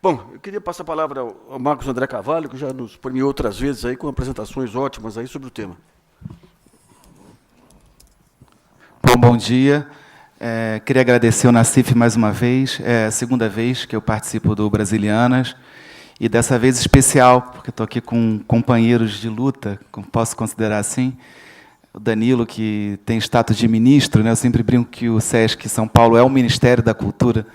Bom, eu queria passar a palavra ao Marcos André Carvalho, que já nos premiou outras vezes aí com apresentações ótimas aí sobre o tema. Bom dia. Queria agradecer ao Nassif mais uma vez. É a segunda vez que eu participo do Brasilianas, e dessa vez especial, porque estou aqui com companheiros de luta, como posso considerar assim. O Danilo, que tem status de ministro, né? Eu sempre brinco que o SESC São Paulo é o Ministério da Cultura,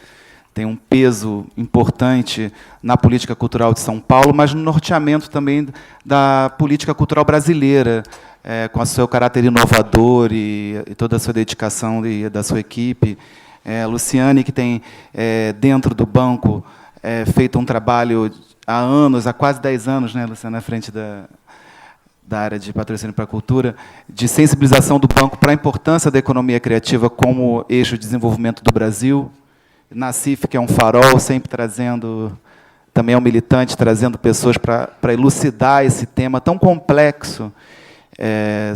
tem um peso importante na política cultural de São Paulo, mas no norteamento também da política cultural brasileira, com o seu caráter inovador e toda a sua dedicação e da sua equipe. Luciane, que tem, dentro do banco, feito um trabalho há anos, há quase 10 anos, né, Luciane, na frente da área de patrocínio para a cultura, de sensibilização do banco para a importância da economia criativa como eixo de desenvolvimento do Brasil. Nassif, que é um farol, sempre trazendo, também é um militante, trazendo pessoas para elucidar esse tema tão complexo,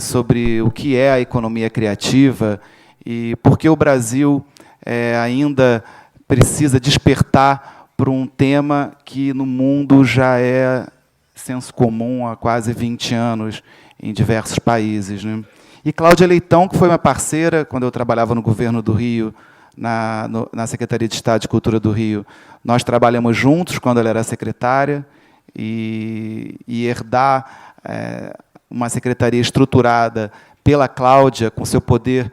sobre o que é a economia criativa e por que o Brasil ainda precisa despertar para um tema que no mundo já é senso comum há quase 20 anos em diversos países, né? E Cláudia Leitão, que foi uma parceira quando eu trabalhava no governo do Rio, na Secretaria de Estado de Cultura do Rio. Nós trabalhamos juntos quando ela era secretária, e herdar uma secretaria estruturada pela Cláudia, com seu poder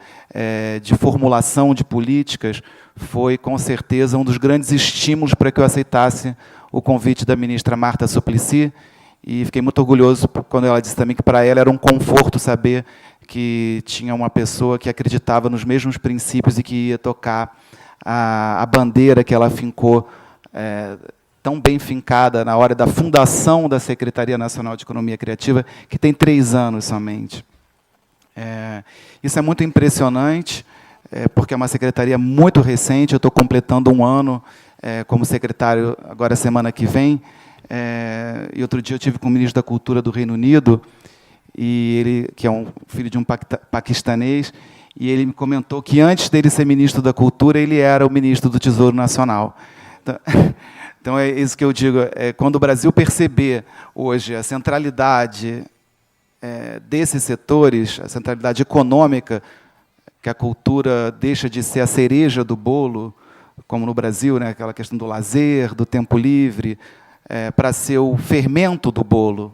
de formulação de políticas, foi, com certeza, um dos grandes estímulos para que eu aceitasse o convite da ministra Marta Suplicy, e fiquei muito orgulhoso quando ela disse também que, para ela, era um conforto saber que tinha uma pessoa que acreditava nos mesmos princípios e que ia tocar a bandeira que ela fincou, tão bem fincada na hora da fundação da Secretaria Nacional de Economia Criativa, que tem 3 anos somente. Isso é muito impressionante, porque é uma secretaria muito recente. Eu estou completando 1 ano como secretário agora, semana que vem. E outro dia eu tive com o ministro da Cultura do Reino Unido, e ele, que é um filho de um paquistanês, e ele me comentou que, antes dele ser ministro da Cultura, ele era o ministro do Tesouro Nacional. Então é isso que eu digo. Quando o Brasil perceber hoje a centralidade desses setores, a centralidade econômica, que a cultura deixa de ser a cereja do bolo, como no Brasil, né, aquela questão do lazer, do tempo livre, para ser o fermento do bolo,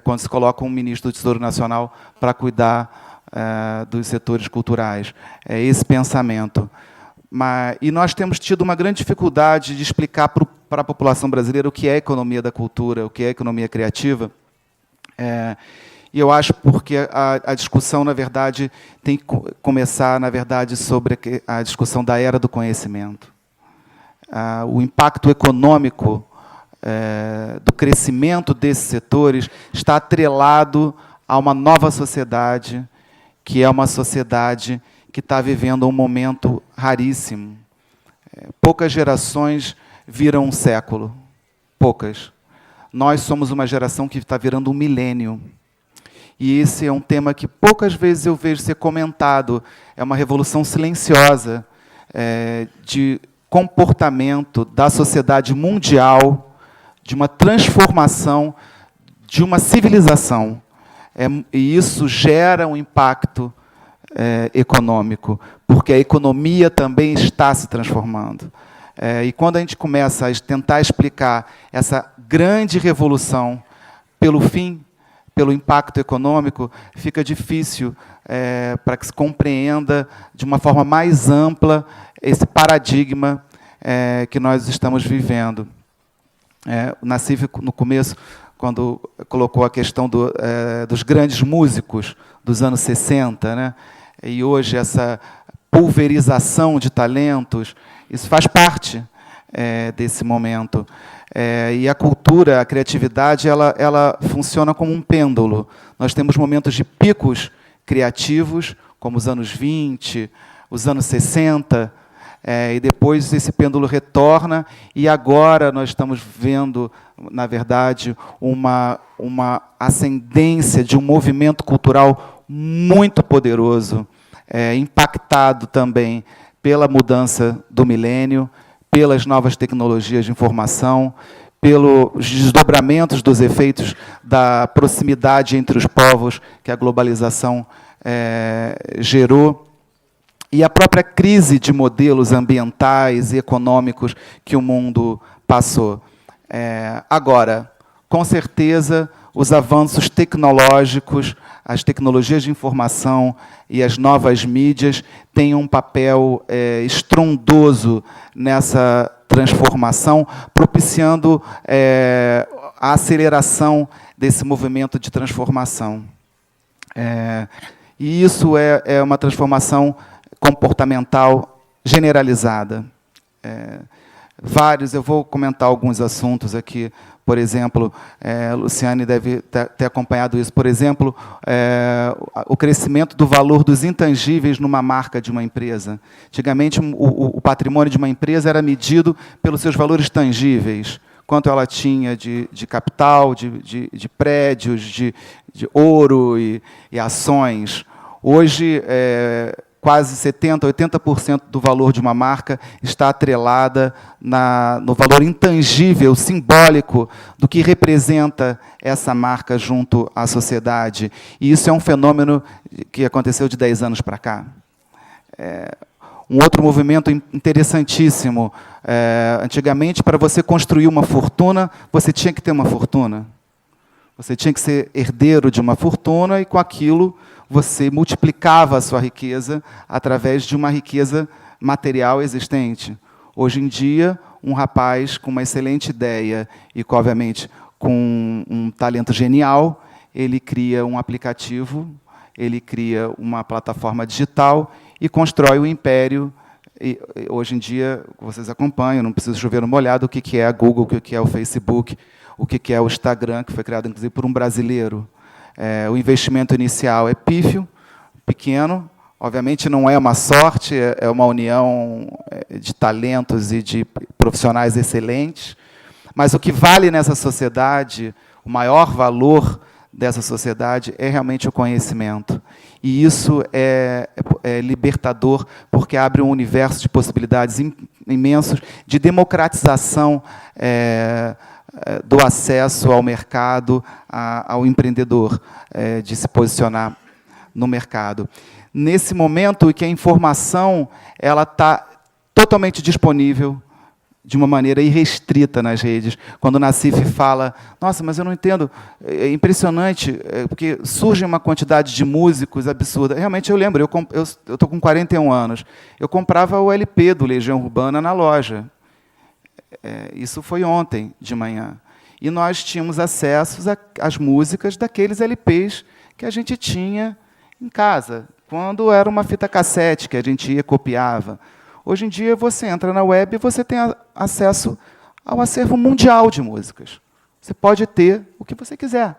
quando se coloca um ministro do Tesouro Nacional para cuidar dos setores culturais. É esse pensamento. E nós temos tido uma grande dificuldade de explicar para a população brasileira o que é a economia da cultura, o que é a economia criativa. E eu acho porque a discussão, na verdade, tem que começar, na verdade, sobre a discussão da era do conhecimento. O impacto econômico do crescimento desses setores está atrelado a uma nova sociedade, que é uma sociedade que está vivendo um momento raríssimo. Poucas gerações viram um século. Poucas. Nós somos uma geração que está virando um milênio. E esse é um tema que poucas vezes eu vejo ser comentado. É uma revolução silenciosa de comportamento da sociedade mundial, de uma transformação de uma civilização. E isso gera um impacto econômico, porque a economia também está se transformando. E quando a gente começa a tentar explicar essa grande revolução pelo fim, pelo impacto econômico, fica difícil para que se compreenda de uma forma mais ampla esse paradigma que nós estamos vivendo. O Nassif, no começo, quando colocou a questão dos grandes músicos dos anos 60, né? E hoje essa pulverização de talentos, isso faz parte desse momento. E a cultura, a criatividade, ela funciona como um pêndulo. Nós temos momentos de picos criativos, como os anos 20, os anos 60, e depois esse pêndulo retorna, e agora nós estamos vendo, na verdade, uma ascendência de um movimento cultural muito poderoso, impactado também pela mudança do milênio, pelas novas tecnologias de informação, pelos desdobramentos dos efeitos da proximidade entre os povos que a globalização gerou, e a própria crise de modelos ambientais e econômicos que o mundo passou. Agora, com certeza, os avanços tecnológicos, as tecnologias de informação e as novas mídias têm um papel estrondoso nessa transformação, propiciando a aceleração desse movimento de transformação. E isso é uma transformação comportamental generalizada. Eu vou comentar alguns assuntos aqui. Por exemplo, Luciane deve ter acompanhado isso. Por exemplo, o crescimento do valor dos intangíveis numa marca de uma empresa. Antigamente, o patrimônio de uma empresa era medido pelos seus valores tangíveis. Quanto ela tinha de capital, de prédios, de ouro e ações. Hoje, quase 70%, 80% do valor de uma marca está atrelada no valor intangível, simbólico, do que representa essa marca junto à sociedade. E isso é um fenômeno que aconteceu de 10 anos para cá. Um outro movimento interessantíssimo. Antigamente, para você construir uma fortuna, você tinha que ter uma fortuna. Você tinha que ser herdeiro de uma fortuna e, com aquilo, você multiplicava a sua riqueza através de uma riqueza material existente. Hoje em dia, um rapaz com uma excelente ideia e, obviamente, com um talento genial, ele cria um aplicativo, ele cria uma plataforma digital e constrói o império. E, hoje em dia, vocês acompanham, não preciso chover no molhado, o que é a Google, o que é o Facebook, o que é o Instagram, que foi criado, inclusive, por um brasileiro. O investimento inicial é pífio, pequeno, obviamente não é uma sorte, é uma união de talentos e de profissionais excelentes, mas o que vale nessa sociedade, o maior valor dessa sociedade é realmente o conhecimento. E isso é libertador, porque abre um universo de possibilidades imensos de democratização do acesso ao mercado, ao empreendedor, de se posicionar no mercado. Nesse momento em que a informação está totalmente disponível, de uma maneira irrestrita nas redes. Quando o Nassif fala, nossa, mas eu não entendo, é impressionante, porque surge uma quantidade de músicos absurda. Realmente, eu lembro, eu estou com 41 anos, eu comprava o LP do Legião Urbana na loja. Isso foi ontem de manhã. E nós tínhamos acesso às músicas daqueles LPs que a gente tinha em casa, quando era uma fita cassete que a gente ia e copiava. Hoje em dia, você entra na web e você tem acesso ao acervo mundial de músicas. Você pode ter o que você quiser.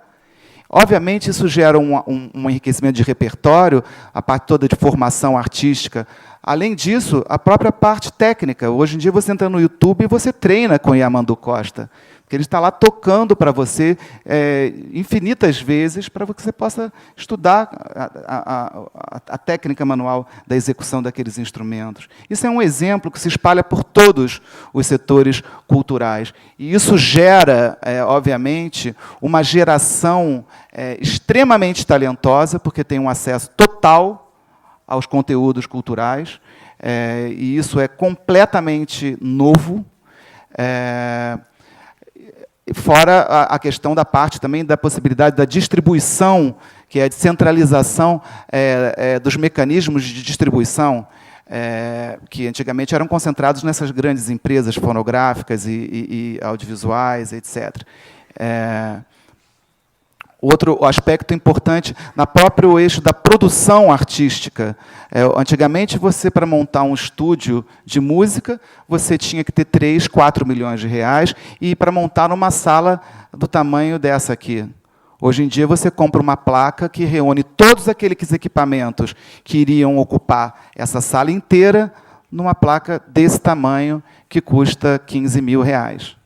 Obviamente, isso gera um enriquecimento de repertório, a parte toda de formação artística. Além disso, a própria parte técnica. Hoje em dia, você entra no YouTube e você treina com Yamandu Costa, porque ele está lá tocando para você infinitas vezes para que você possa estudar a técnica manual da execução daqueles instrumentos. Isso é um exemplo que se espalha por todos os setores culturais. E isso gera, obviamente, uma geração extremamente talentosa, porque tem um acesso total aos conteúdos culturais, e isso é completamente novo. Fora a questão da parte também da possibilidade da distribuição, que é a descentralização dos mecanismos de distribuição, que antigamente eram concentrados nessas grandes empresas fonográficas e audiovisuais, etc. Outro aspecto importante, na próprio eixo da produção artística. Antigamente, você, para montar um estúdio de música, você tinha que ter 3, 4 milhões de reais, e para montar uma sala do tamanho dessa aqui. Hoje em dia, você compra uma placa que reúne todos aqueles equipamentos que iriam ocupar essa sala inteira, numa placa desse tamanho, que custa 15 mil reais.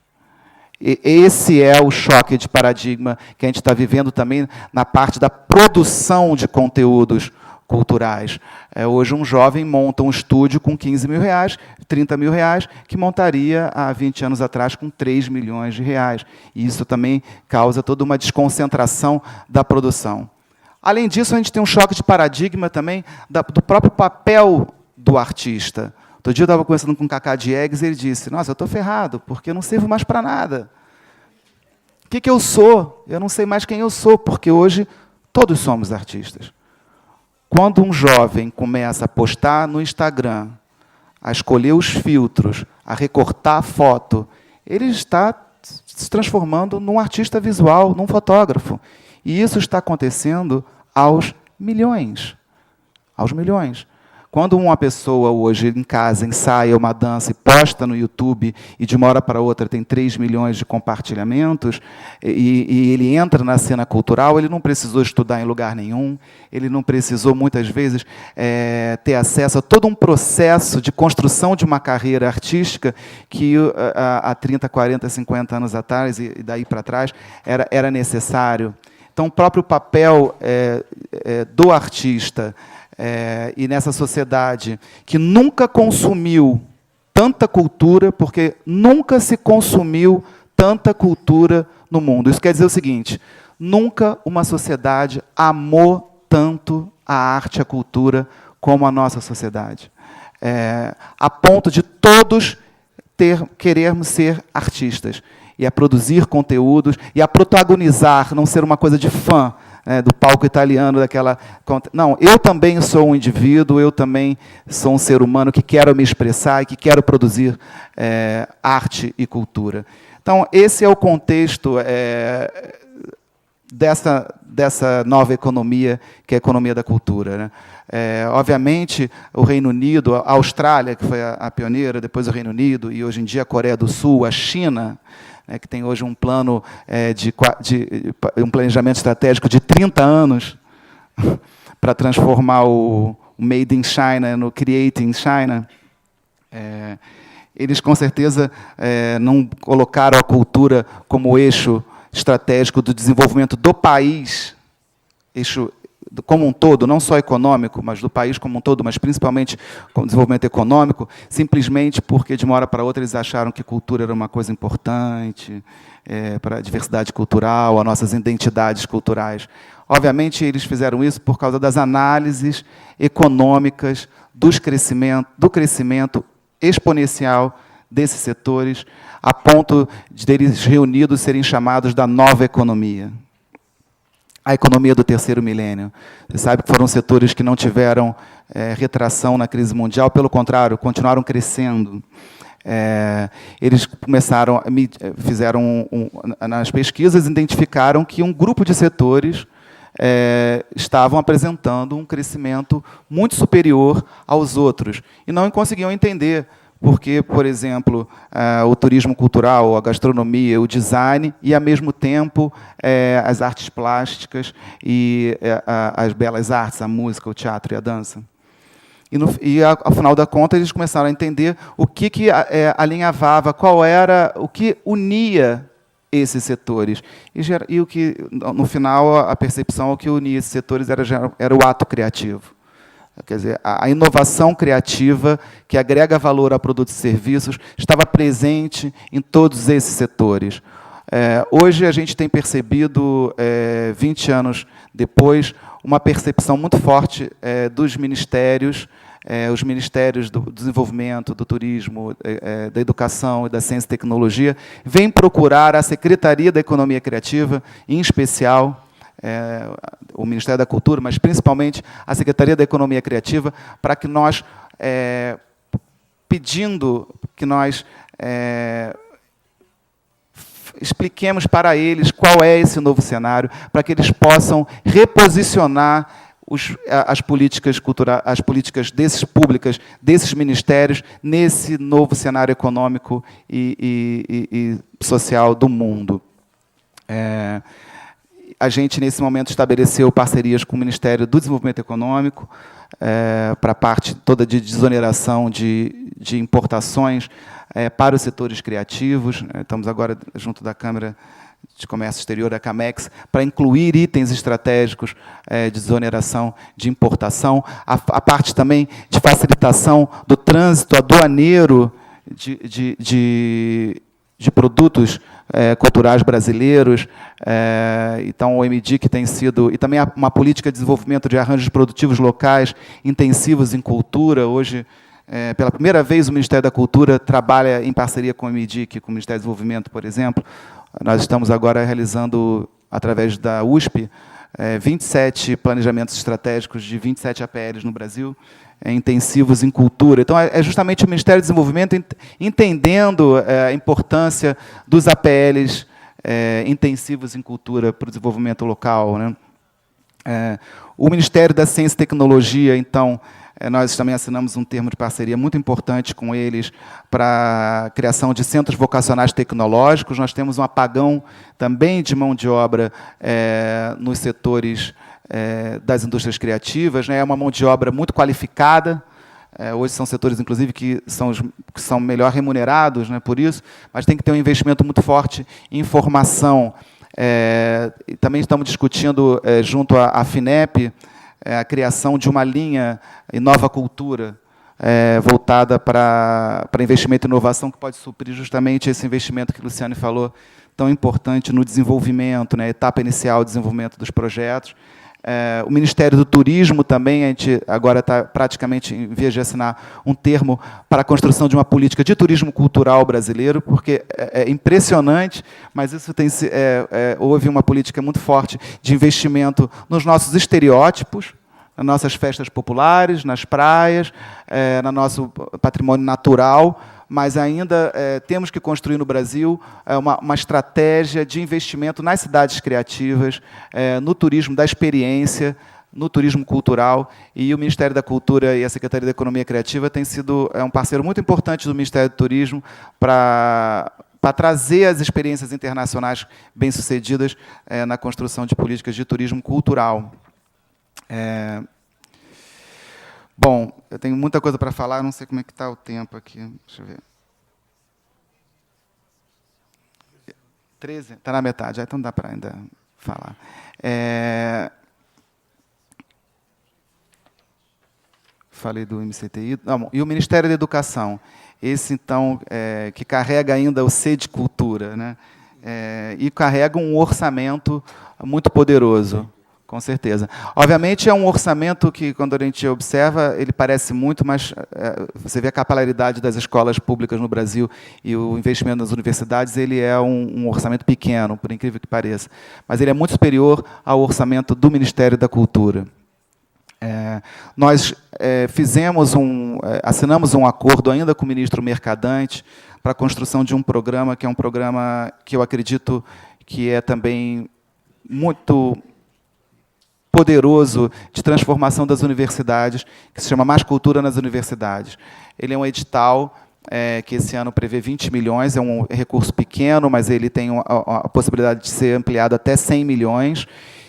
Esse é o choque de paradigma que a gente está vivendo também na parte da produção de conteúdos culturais. Hoje, um jovem monta um estúdio com 15 mil reais, 30 mil reais, que montaria há 20 anos atrás com 3 milhões de reais. E isso também causa toda uma desconcentração da produção. Além disso, a gente tem um choque de paradigma também do próprio papel do artista. Outro dia eu estava conversando com o Cacá Diegues e ele disse: nossa, eu estou ferrado, porque eu não sirvo mais para nada. O que eu sou? Eu não sei mais quem eu sou, porque hoje todos somos artistas. Quando um jovem começa a postar no Instagram, a escolher os filtros, a recortar a foto, ele está se transformando num artista visual, num fotógrafo. E isso está acontecendo aos milhões. Aos milhões. Quando uma pessoa hoje em casa ensaia uma dança e posta no YouTube e de uma hora para outra tem 3 milhões de compartilhamentos e ele entra na cena cultural, ele não precisou estudar em lugar nenhum, ele não precisou muitas vezes ter acesso a todo um processo de construção de uma carreira artística que há 30, 40, 50 anos atrás e daí para trás era necessário. Então, o próprio papel do artista e nessa sociedade que nunca consumiu tanta cultura, porque nunca se consumiu tanta cultura no mundo. Isso quer dizer o seguinte: nunca uma sociedade amou tanto a arte e a cultura como a nossa sociedade. A ponto de todos querermos ser artistas, e a produzir conteúdos, e a protagonizar, não ser uma coisa de fã, do palco italiano, daquela... Não, eu também sou um indivíduo, eu também sou um ser humano que quero me expressar e que quero produzir arte e cultura. Então, esse é o contexto dessa nova economia, que é a economia da cultura, né? Obviamente, o Reino Unido, a Austrália, que foi a pioneira, depois o Reino Unido, e hoje em dia a Coreia do Sul, a China, que tem hoje um plano um planejamento estratégico de 30 anos para transformar o Made in China no Creating China. Eles, com certeza, não colocaram a cultura como eixo estratégico do desenvolvimento do país, eixo como um todo, não só econômico, mas do país como um todo, mas principalmente com o desenvolvimento econômico, simplesmente porque, de uma hora para outra, eles acharam que cultura era uma coisa importante para a diversidade cultural, as nossas identidades culturais. Obviamente, eles fizeram isso por causa das análises econômicas do crescimento exponencial desses setores, a ponto de eles reunidos serem chamados da nova economia. A economia do terceiro milênio. Você sabe que foram setores que não tiveram retração na crise mundial, pelo contrário, continuaram crescendo. Eles fizeram nas pesquisas, identificaram que um grupo de setores estavam apresentando um crescimento muito superior aos outros, e não conseguiam entender porque, por exemplo, o turismo cultural, a gastronomia, o design e, ao mesmo tempo, as artes plásticas e as belas artes, a música, o teatro e a dança. Ao final da conta, eles começaram a entender o que alinhavava, o que unia esses setores. E o que, no final, a percepção é que unia esses setores era o ato criativo. Quer dizer, a inovação criativa que agrega valor a produtos e serviços estava presente em todos esses setores. Hoje, a gente tem percebido, 20 anos depois, uma percepção muito forte dos ministérios, os ministérios do desenvolvimento, do turismo, da educação e da ciência e tecnologia, vêm procurar a Secretaria da Economia Criativa, em especial, o Ministério da Cultura, mas principalmente a Secretaria da Economia Criativa, para que nós, pedindo que nós expliquemos para eles qual é esse novo cenário, para que eles possam reposicionar as políticas culturais, as políticas públicas, desses ministérios, nesse novo cenário econômico e social do mundo. A gente, nesse momento, estabeleceu parcerias com o Ministério do Desenvolvimento Econômico, para a parte toda de desoneração de importações para os setores criativos. Estamos agora junto da Câmara de Comércio Exterior, a CAMEX, para incluir itens estratégicos de desoneração de importação, a parte também de facilitação do trânsito aduaneiro de produtos culturais brasileiros. Então, o MDIC tem sido... E também uma política de desenvolvimento de arranjos produtivos locais intensivos em cultura. Hoje, pela primeira vez, o Ministério da Cultura trabalha em parceria com o MDIC, com o Ministério do Desenvolvimento, por exemplo. Nós estamos agora realizando, através da USP, 27 planejamentos estratégicos de 27 APLs no Brasil, intensivos em cultura. Então, é justamente o Ministério do Desenvolvimento entendendo a importância dos APLs intensivos em cultura para o desenvolvimento local, né? O Ministério da Ciência e Tecnologia, então, nós também assinamos um termo de parceria muito importante com eles para a criação de centros vocacionais tecnológicos. Nós temos um apagão também de mão de obra nos setores das indústrias criativas, né? É uma mão de obra muito qualificada. Hoje são setores, inclusive, que são melhor remunerados, né, por isso, mas tem que ter um investimento muito forte em formação. E também estamos discutindo, junto à FINEP, a criação de uma linha Inova Cultura, voltada para investimento e inovação, que pode suprir justamente esse investimento que o Luciane falou, tão importante no desenvolvimento, né, etapa inicial de desenvolvimento dos projetos. O Ministério do Turismo também, a gente agora está praticamente em vias de assinar um termo para a construção de uma política de turismo cultural brasileiro, porque é impressionante, mas isso houve uma política muito forte de investimento nos nossos estereótipos, nas nossas festas populares, nas praias, no nosso patrimônio natural, mas ainda temos que construir no Brasil uma estratégia de investimento nas cidades criativas, no turismo da experiência, no turismo cultural, e o Ministério da Cultura e a Secretaria da Economia Criativa têm sido um parceiro muito importante do Ministério do Turismo para trazer as experiências internacionais bem-sucedidas na construção de políticas de turismo cultural. Bom, eu tenho muita coisa para falar, não sei como é que está o tempo aqui. Deixa eu ver. 13? Está na metade, então dá para ainda falar. Falei do MCTI. Não, e o Ministério da Educação, esse, então, que carrega ainda o C de Cultura, né? E carrega um orçamento muito poderoso. Com certeza. Obviamente, é um orçamento que, quando a gente observa, ele parece muito, mas você vê a capilaridade das escolas públicas no Brasil e o investimento nas universidades, ele é um orçamento pequeno, por incrível que pareça. Mas ele é muito superior ao orçamento do Ministério da Cultura. Nós assinamos um acordo ainda com o ministro Mercadante para a construção de um programa, que é um programa que eu acredito que é também muito poderoso de transformação das universidades, que se chama Mais Cultura nas Universidades. Ele é um edital que esse ano prevê 20 milhões, é um recurso pequeno, mas ele tem a possibilidade de ser ampliado até 100 milhões,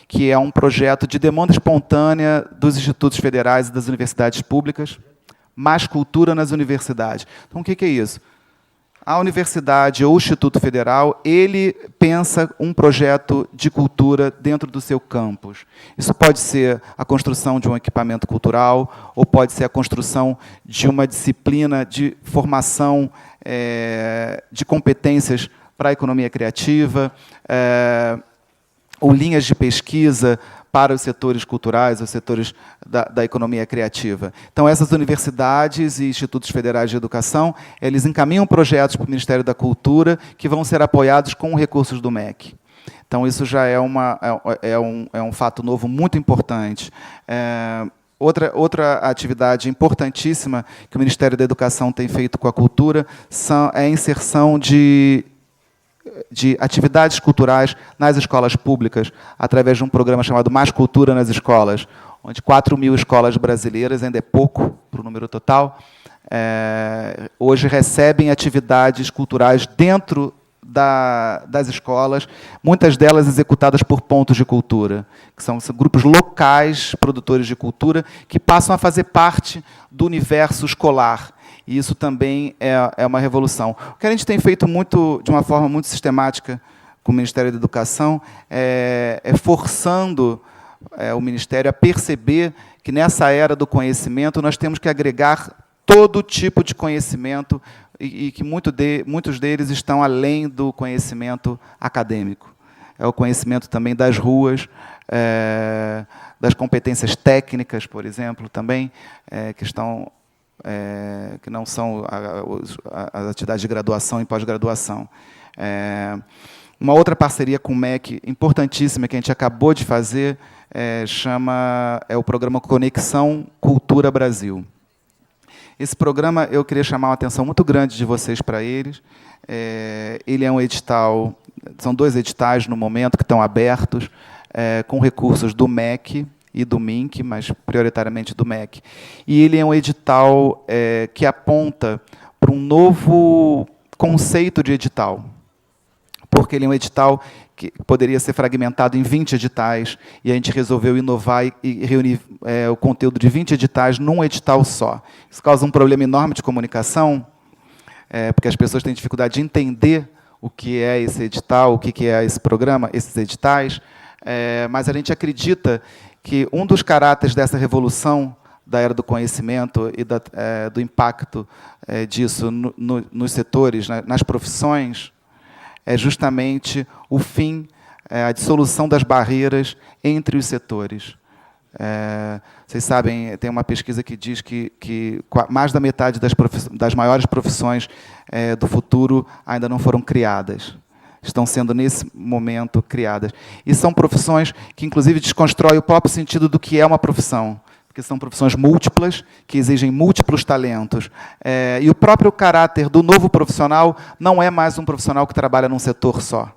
que é um projeto de demanda espontânea dos institutos federais e das universidades públicas, Mais Cultura nas Universidades. Então, o que é isso? A universidade ou o Instituto Federal, ele pensa um projeto de cultura dentro do seu campus. Isso pode ser a construção de um equipamento cultural, ou pode ser a construção de uma disciplina de formação de competências para a economia criativa, ou linhas de pesquisa para os setores culturais, os setores da economia criativa. Então, essas universidades e institutos federais de educação, eles encaminham projetos para o Ministério da Cultura que vão ser apoiados com recursos do MEC. Então, isso já é um fato novo muito importante. Outra atividade importantíssima que o Ministério da Educação tem feito com a cultura é a inserção de atividades culturais nas escolas públicas, através de um programa chamado Mais Cultura nas Escolas, onde 4.000 escolas brasileiras, ainda é pouco para o número total, hoje recebem atividades culturais dentro das escolas, muitas delas executadas por pontos de cultura, que são grupos locais, produtores de cultura, que passam a fazer parte do universo escolar. E isso também é uma revolução. O que a gente tem feito de uma forma muito sistemática com o Ministério da Educação, forçando o Ministério a perceber que, nessa era do conhecimento, nós temos que agregar todo tipo de conhecimento e que muitos deles estão além do conhecimento acadêmico. É o conhecimento também das ruas, das competências técnicas, por exemplo, também, que não são as atividades de graduação e pós-graduação. Uma outra parceria com o MEC, importantíssima, que a gente acabou de fazer, é o programa Conexão Cultura Brasil. Esse programa, eu queria chamar uma atenção muito grande de vocês para eles. Ele é um edital, são 2 editais no momento que estão abertos, com recursos do MEC e do MINC, mas prioritariamente do MEC. E ele é um edital que aponta para um novo conceito de edital, porque ele é um edital que poderia ser fragmentado em 20 editais, e a gente resolveu inovar e reunir o conteúdo de 20 editais num edital só. Isso causa um problema enorme de comunicação, porque as pessoas têm dificuldade de entender o que é esse edital, o que é esse programa, esses editais, mas a gente acredita que um dos caráteres dessa revolução da era do conhecimento e do impacto disso nos setores, nas profissões, é justamente o fim, a dissolução das barreiras entre os setores. Vocês sabem, tem uma pesquisa que diz que mais da metade das maiores profissões do futuro ainda não foram criadas. Estão sendo, nesse momento, criadas. E são profissões que, inclusive, desconstroem o próprio sentido do que é uma profissão, porque são profissões múltiplas, que exigem múltiplos talentos. E o próprio caráter do novo profissional não é mais um profissional que trabalha num setor só.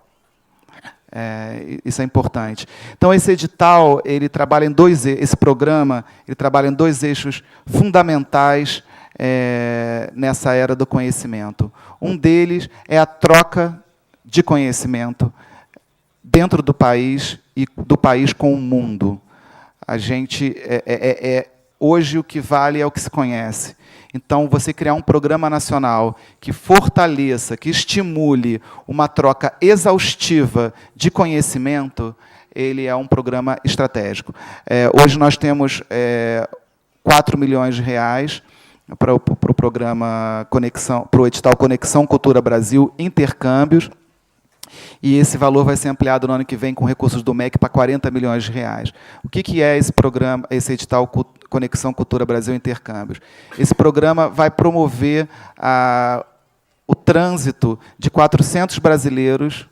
Isso é importante. Então, esse edital, ele trabalha em esse programa, ele trabalha em 2 eixos fundamentais nessa era do conhecimento. Um deles é a troca de conhecimento dentro do país e do país com o mundo. A gente hoje o que vale é o que se conhece. Então, você criar um programa nacional que fortaleça, que estimule uma troca exaustiva de conhecimento, ele é um programa estratégico. Hoje nós temos 4 milhões de reais para o programa Conexão, para o edital Conexão Cultura Brasil Intercâmbios. E esse valor vai ser ampliado no ano que vem com recursos do MEC para 40 milhões de reais. O que é esse programa, esse edital Conexão Cultura Brasil Intercâmbios? Esse programa vai promover o trânsito de 400 brasileiros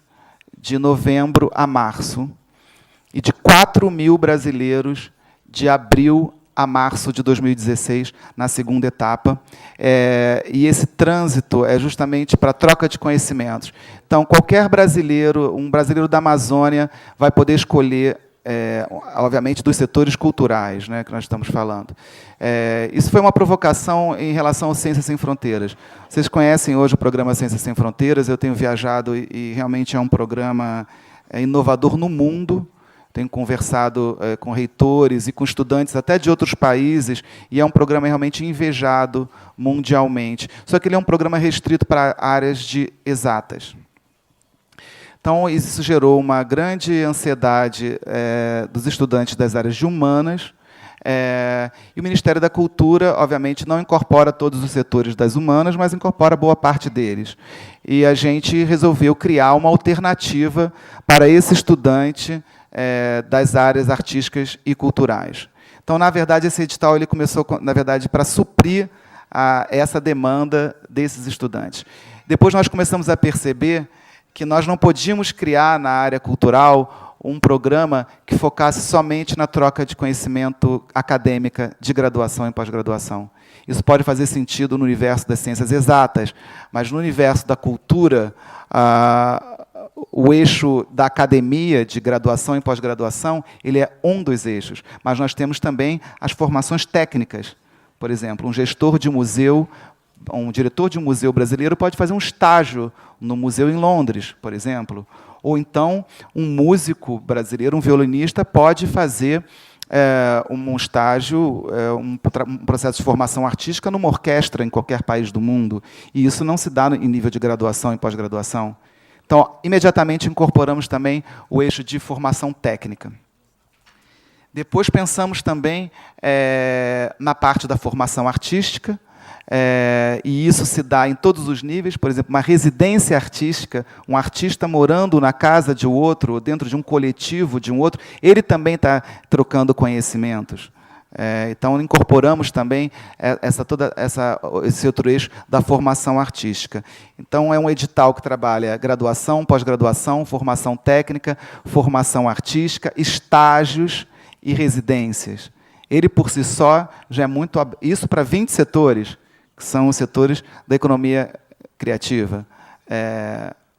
de novembro a março e de 4.000 brasileiros de abril a março de 2016, na segunda etapa. E esse trânsito é justamente para troca de conhecimentos. Então, qualquer brasileiro, um brasileiro da Amazônia, vai poder escolher, obviamente, dos setores culturais, né, que nós estamos falando. Isso foi uma provocação em relação ao Ciências Sem Fronteiras. Vocês conhecem hoje o programa Ciências Sem Fronteiras, eu tenho viajado e realmente é um programa inovador no mundo. Tenho conversado com reitores e com estudantes até de outros países, e é um programa realmente invejado mundialmente. Só que ele é um programa restrito para áreas de exatas. Então, isso gerou uma grande ansiedade dos estudantes das áreas de humanas, e o Ministério da Cultura, obviamente, não incorpora todos os setores das humanas, mas incorpora boa parte deles. E a gente resolveu criar uma alternativa para esse estudante das áreas artísticas e culturais. Então, na verdade, esse edital ele começou, na verdade, para suprir essa demanda desses estudantes. Depois nós começamos a perceber que nós não podíamos criar na área cultural um programa que focasse somente na troca de conhecimento acadêmica de graduação e pós-graduação. Isso pode fazer sentido no universo das ciências exatas, mas no universo da cultura, o eixo da academia de graduação e pós-graduação, ele é um dos eixos, mas nós temos também as formações técnicas. Por exemplo, um gestor de museu, um diretor de um museu brasileiro pode fazer um estágio no museu em Londres, por exemplo. Ou então, um músico brasileiro, um violinista, pode fazer um estágio, um processo de formação artística numa orquestra em qualquer país do mundo. E isso não se dá em nível de graduação e pós-graduação. Então, imediatamente incorporamos também o eixo de formação técnica. Depois pensamos também na parte da formação artística, e isso se dá em todos os níveis. Por exemplo, uma residência artística, um artista morando na casa de outro, dentro de um coletivo de um outro, ele também está trocando conhecimentos. Então, incorporamos também esse outro eixo da formação artística. Então, é um edital que trabalha graduação, pós-graduação, formação técnica, formação artística, estágios e residências. Ele, por si só, já é muito... Isso para 20 setores, que são os setores da economia criativa.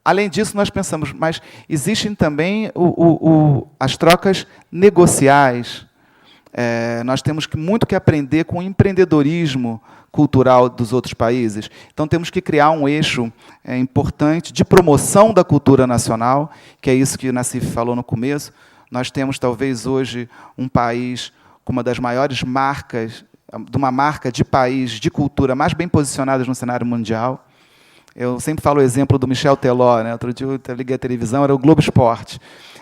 Além disso, nós pensamos, mas existem também as trocas negociais. Nós temos muito que aprender com o empreendedorismo cultural dos outros países. Então, temos que criar um eixo importante de promoção da cultura nacional, que é isso que o Nassif falou no começo. Nós temos, talvez, hoje, um país com uma das maiores marcas, de uma marca de país de cultura mais bem posicionadas no cenário mundial. Eu sempre falo o exemplo do Michel Teló, né? Outro dia eu liguei a televisão, era o Globo Esporte.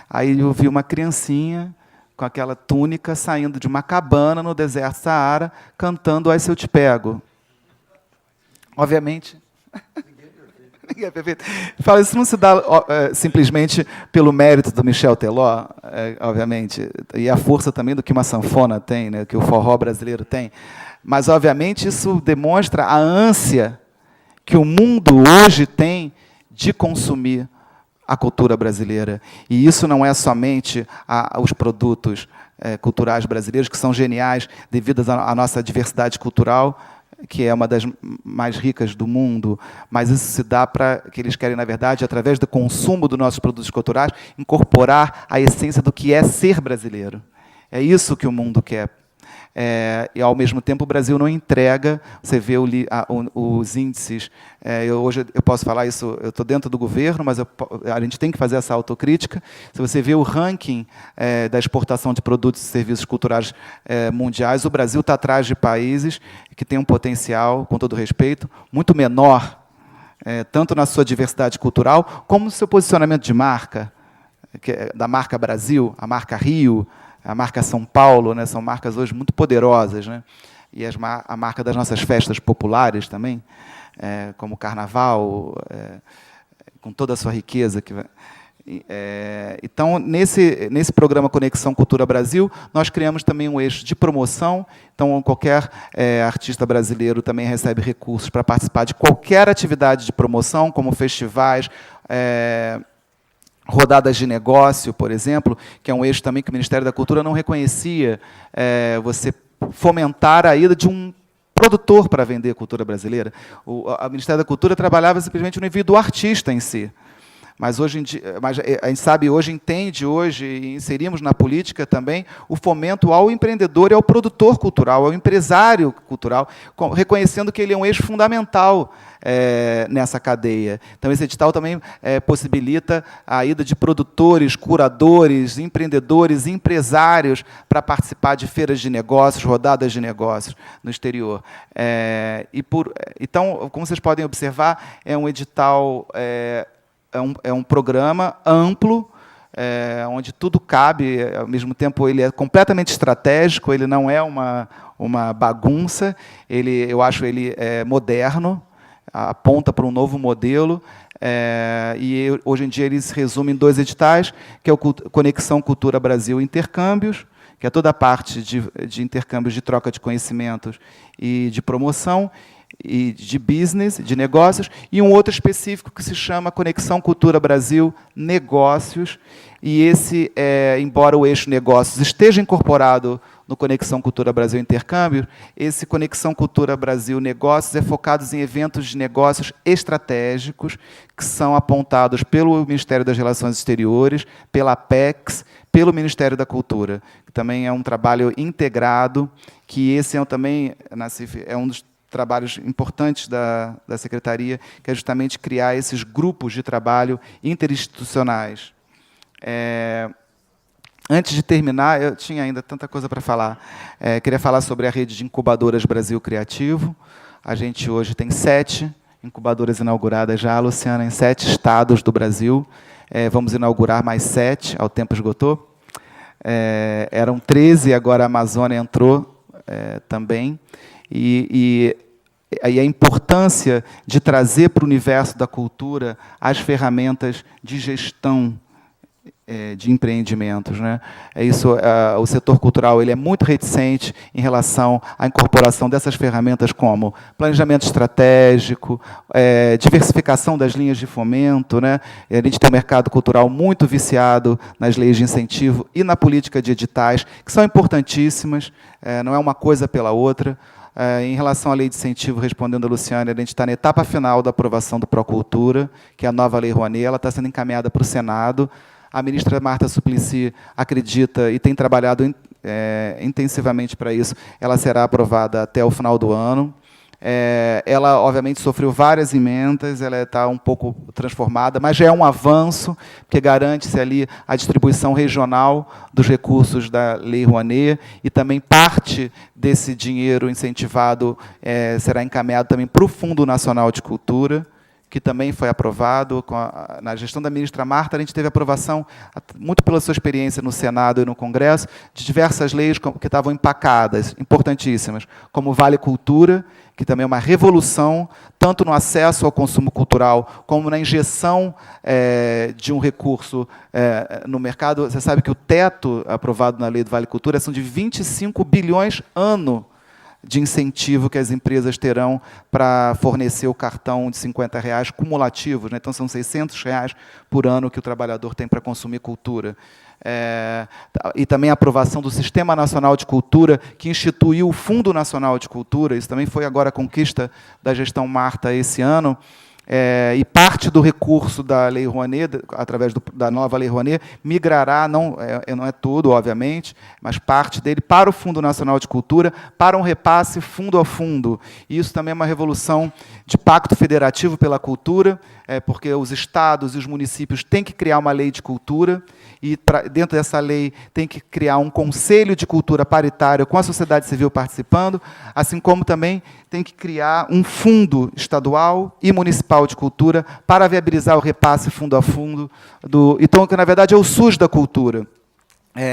Aí eu vi uma criancinha com aquela túnica saindo de uma cabana no deserto Saara, cantando Ai Se Eu Te Pego. Obviamente... Ninguém é perfeito. Fala, isso não se dá simplesmente pelo mérito do Michel Teló, obviamente, e a força também do que uma sanfona tem, né, que o forró brasileiro tem, mas, obviamente, isso demonstra a ânsia que o mundo hoje tem de consumir a cultura brasileira. E isso não é somente os produtos culturais brasileiros, que são geniais devido à nossa diversidade cultural, que é uma das mais ricas do mundo, mas isso se dá para que eles querem, na verdade, através do consumo dos nossos produtos culturais, incorporar a essência do que é ser brasileiro. É isso que o mundo quer. E, ao mesmo tempo, o Brasil não entrega. Você vê os índices. Hoje eu posso falar isso, eu estou dentro do governo, mas a gente tem que fazer essa autocrítica. Se você vê o ranking da exportação de produtos e serviços culturais mundiais, o Brasil está atrás de países que têm um potencial, com todo respeito, muito menor, tanto na sua diversidade cultural, como no seu posicionamento de marca, da marca Brasil, a marca Rio, a marca São Paulo, né, são marcas hoje muito poderosas, né? E a marca das nossas festas populares também, como o Carnaval, com toda a sua riqueza. Então, nesse programa Conexão Cultura Brasil, nós criamos também um eixo de promoção. Então, qualquer artista brasileiro também recebe recursos para participar de qualquer atividade de promoção, como festivais, rodadas de negócio, por exemplo, que é um eixo também que o Ministério da Cultura não reconhecia, você fomentar a ida de um produtor para vender a cultura brasileira. O Ministério da Cultura trabalhava simplesmente no envio do artista em si. Mas hoje em dia, a gente sabe hoje, entende hoje, e inserimos na política também o fomento ao empreendedor e ao produtor cultural, ao empresário cultural, reconhecendo que ele é um eixo fundamental nessa cadeia. Então, esse edital também possibilita a ida de produtores, curadores, empreendedores, empresários para participar de feiras de negócios, rodadas de negócios no exterior. Então, como vocês podem observar, é um edital... É um programa amplo, onde tudo cabe, ao mesmo tempo ele é completamente estratégico, ele não é uma bagunça, eu acho ele moderno, aponta para um novo modelo, e hoje em dia ele se resume em 2 editais, que é o Conexão Cultura Brasil Intercâmbios, que é toda a parte de intercâmbios de troca de conhecimentos e de promoção, e de business, de negócios, e um outro específico que se chama Conexão Cultura Brasil Negócios, e esse, embora o eixo negócios esteja incorporado no Conexão Cultura Brasil Intercâmbio, esse Conexão Cultura Brasil Negócios é focado em eventos de negócios estratégicos que são apontados pelo Ministério das Relações Exteriores, pela Apex, pelo Ministério da Cultura, que também é um trabalho integrado, que esse também, Nassif, é um dos trabalhos importantes da Secretaria, que é justamente criar esses grupos de trabalho interinstitucionais. Antes de terminar, eu tinha ainda tanta coisa para falar. Queria falar sobre a rede de incubadoras Brasil Criativo. A gente hoje tem 7 incubadoras inauguradas já, Luciana, em 7 estados do Brasil. Vamos inaugurar mais 7, ao tempo esgotou. Eram 13, agora a Amazônia entrou também. E a importância de trazer para o universo da cultura as ferramentas de gestão de empreendimentos, né? O setor cultural ele é muito reticente em relação à incorporação dessas ferramentas como planejamento estratégico, diversificação das linhas de fomento, né? A gente tem um mercado cultural muito viciado nas leis de incentivo e na política de editais, que são importantíssimas, não é uma coisa pela outra. Em relação à lei de incentivo, respondendo a Luciane, a gente está na etapa final da aprovação do Procultura, que é a nova Lei Rouanet, ela está sendo encaminhada para o Senado. A ministra Marta Suplicy acredita e tem trabalhado intensivamente para isso. Ela será aprovada até o final do ano. Ela, obviamente, sofreu várias emendas, ela está um pouco transformada, mas já é um avanço, porque garante-se ali a distribuição regional dos recursos da Lei Rouanet, e também parte desse dinheiro incentivado será encaminhado também para o Fundo Nacional de Cultura, que também foi aprovado. Na gestão da ministra Marta, a gente teve aprovação, muito pela sua experiência no Senado e no Congresso, de diversas leis que estavam empacadas, importantíssimas, como o Vale Cultura, que também é uma revolução, tanto no acesso ao consumo cultural, como na injeção de um recurso no mercado. Você sabe que o teto aprovado na lei do Vale Cultura são de 25 bilhões ano de incentivo que as empresas terão para fornecer o cartão de R$50 cumulativos, né? Então, são R$600 por ano que o trabalhador tem para consumir cultura. E também a aprovação do Sistema Nacional de Cultura, que instituiu o Fundo Nacional de Cultura, isso também foi agora a conquista da gestão Marta esse ano. E parte do recurso da Lei Rouanet, através da nova Lei Rouanet, migrará, não é tudo, obviamente, mas parte dele para o Fundo Nacional de Cultura, para um repasse fundo a fundo. E isso também é uma revolução de pacto federativo pela cultura, porque os estados e os municípios têm que criar uma lei de cultura, e dentro dessa lei tem que criar um conselho de cultura paritário com a sociedade civil participando, assim como também tem que criar um fundo estadual e municipal de cultura para viabilizar o repasse fundo a fundo. Então, que na verdade é o SUS da cultura.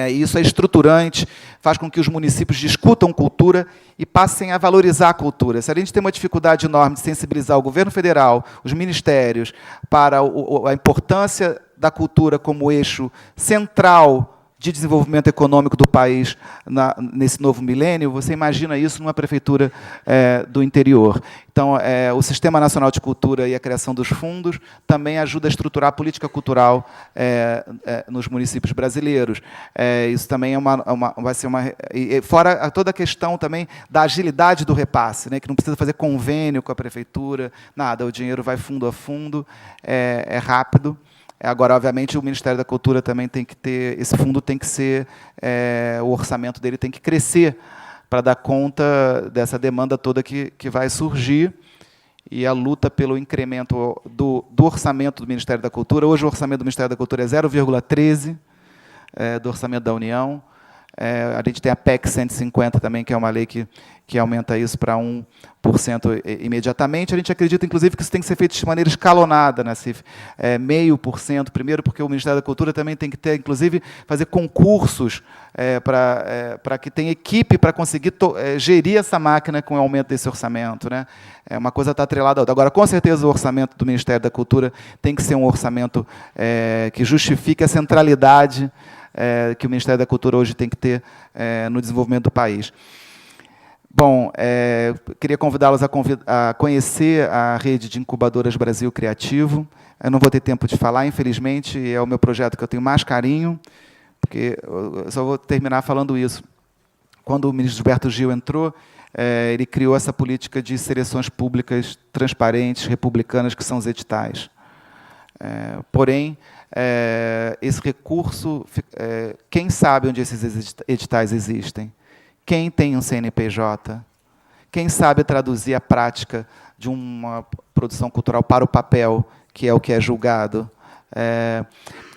Isso é estruturante, faz com que os municípios discutam cultura e passem a valorizar a cultura. Se a gente tem uma dificuldade enorme de sensibilizar o governo federal, os ministérios, para a importância da cultura como eixo central de desenvolvimento econômico do país nesse novo milênio, você imagina isso numa prefeitura do interior. Então, o Sistema Nacional de Cultura e a criação dos fundos também ajuda a estruturar a política cultural nos municípios brasileiros. Isso também vai ser uma... Fora toda a questão também da agilidade do repasse, né, que não precisa fazer convênio com a prefeitura, nada, o dinheiro vai fundo a fundo, é rápido. Agora, obviamente, o Ministério da Cultura também tem que ter, esse fundo tem que ser, o orçamento dele tem que crescer para dar conta dessa demanda toda que vai surgir, e a luta pelo incremento do orçamento do Ministério da Cultura. Hoje o orçamento do Ministério da Cultura é 0,13 do orçamento da União. A gente tem a PEC 150 também, que é uma lei que aumenta isso para 1% imediatamente. A gente acredita, inclusive, que isso tem que ser feito de maneira escalonada, né, CIF? 0,5%, primeiro, porque o Ministério da Cultura também tem que ter, inclusive, fazer concursos para que tenha equipe para conseguir gerir essa máquina com o aumento desse orçamento, né? Uma coisa está atrelada à outra. Agora, com certeza, o orçamento do Ministério da Cultura tem que ser um orçamento que justifique a centralidade que o Ministério da Cultura hoje tem que ter no desenvolvimento do país. Bom, queria convidá-los a conhecer a rede de incubadoras Brasil Criativo. Eu não vou ter tempo de falar, infelizmente, é o meu projeto que eu tenho mais carinho, porque eu só vou terminar falando isso. Quando o ministro Gilberto Gil entrou, ele criou essa política de seleções públicas transparentes, republicanas, que são os editais. Porém, esse recurso, quem sabe onde esses editais existem? Quem tem um CNPJ? Quem sabe traduzir a prática de uma produção cultural para o papel, que é o que é julgado?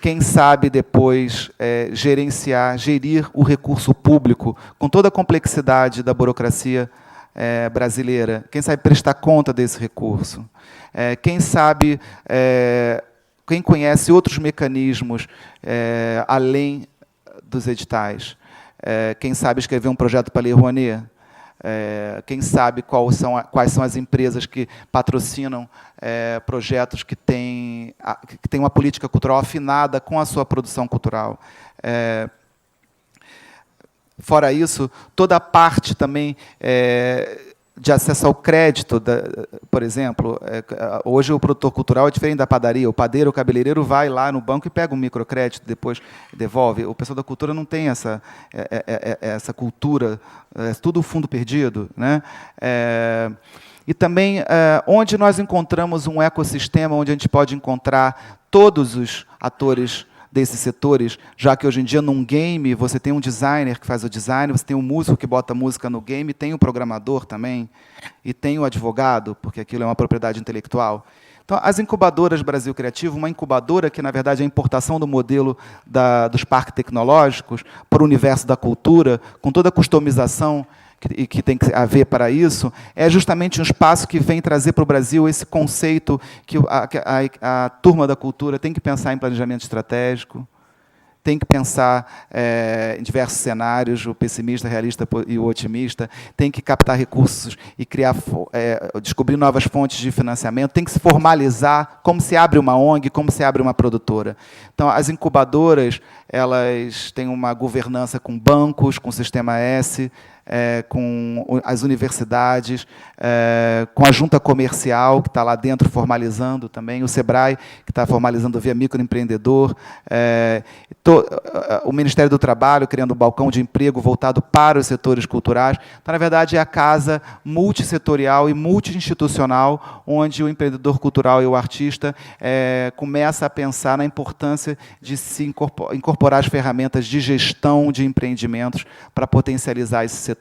Quem sabe depois gerir o recurso público com toda a complexidade da burocracia brasileira? Quem sabe prestar conta desse recurso? Quem sabe, quem conhece outros mecanismos além dos editais? Quem sabe escrever um projeto para Lei Rouanet? Quem sabe quais são as empresas que patrocinam projetos que têm uma política cultural afinada com a sua produção cultural? Fora isso, toda a parte também de acesso ao crédito, por exemplo, hoje o produtor cultural é diferente da padaria. O padeiro, o cabeleireiro vai lá no banco e pega um microcrédito, depois devolve. O pessoal da cultura não tem essa cultura, é tudo fundo perdido, né? E também onde nós encontramos um ecossistema onde a gente pode encontrar todos os atores desses setores, já que hoje em dia num game você tem um designer que faz o design, você tem um músico que bota música no game, tem o programador também, e tem o advogado, porque aquilo é uma propriedade intelectual. Então, as incubadoras Brasil Criativo, uma incubadora que, na verdade, é a importação do modelo dos parques tecnológicos para o universo da cultura, com toda a customização que tem que haver para isso, é justamente um espaço que vem trazer para o Brasil esse conceito que a turma da cultura tem que pensar em planejamento estratégico, tem que pensar em diversos cenários, o pessimista, o realista e o otimista, tem que captar recursos e descobrir novas fontes de financiamento, tem que se formalizar, como se abre uma ONG, como se abre uma produtora. Então, as incubadoras, elas têm uma governança com bancos, com o Sistema S, com as universidades, com a junta comercial, que está lá dentro formalizando também, o SEBRAE, que está formalizando via microempreendedor, o Ministério do Trabalho, criando um balcão de emprego voltado para os setores culturais. Então, na verdade, é a casa multissetorial e multiinstitucional, onde o empreendedor cultural e o artista começa a pensar na importância de se incorporar as ferramentas de gestão de empreendimentos para potencializar esses setores.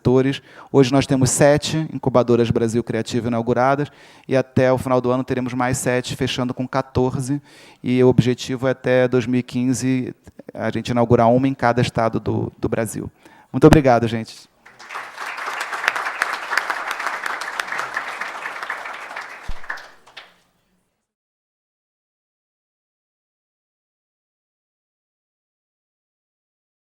Hoje nós temos 7 incubadoras Brasil Criativo inauguradas, e até o final do ano teremos mais 7, fechando com 14, e o objetivo é até 2015 a gente inaugurar uma em cada estado do Brasil. Muito obrigado, gente.